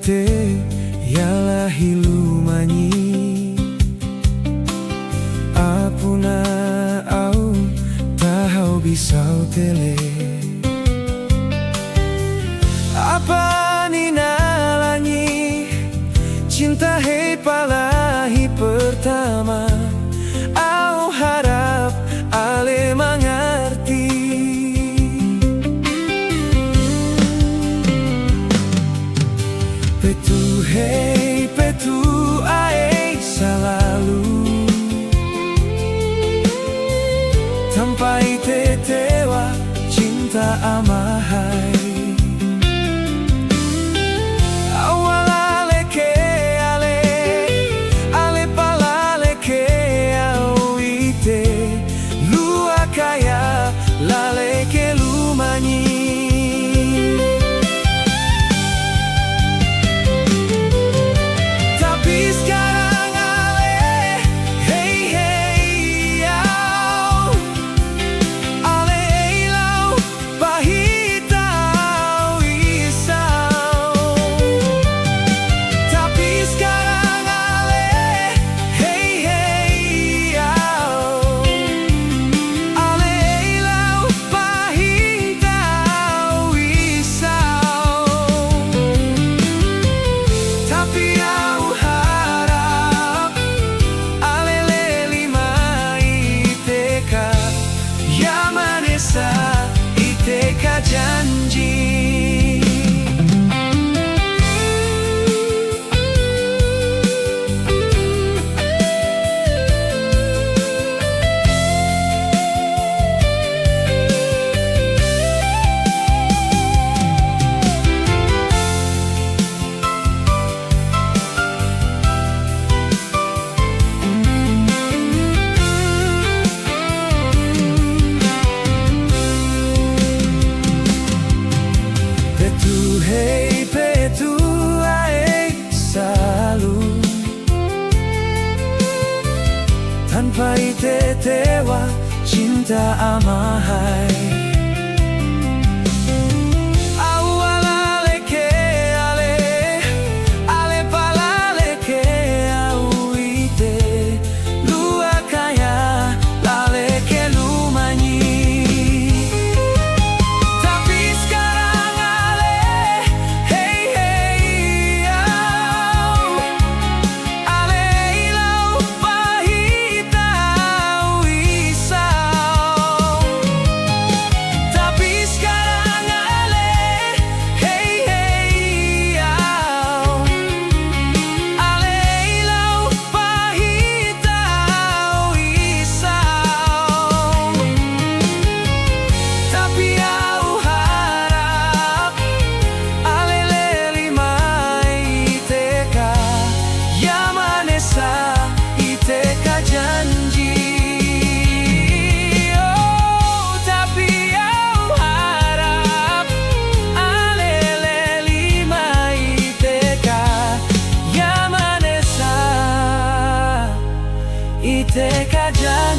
te ialah hilumanyi apuna au tahau bisau tele apa ni nalanyi cinta hei palahi pertama au harap ale mengerti petu hei petu ae selalu sampai tetewa cinta amahai lale ke lumanyi tapi sekarang ale hey hey au ale ilau pahitau isau tapi sekarang ale hey hey au iteka janji hei petu ae selalu tanpa tetewa cinta amahai iteka janji oh tapi au harap ale lima iteka ya manesa iteka janji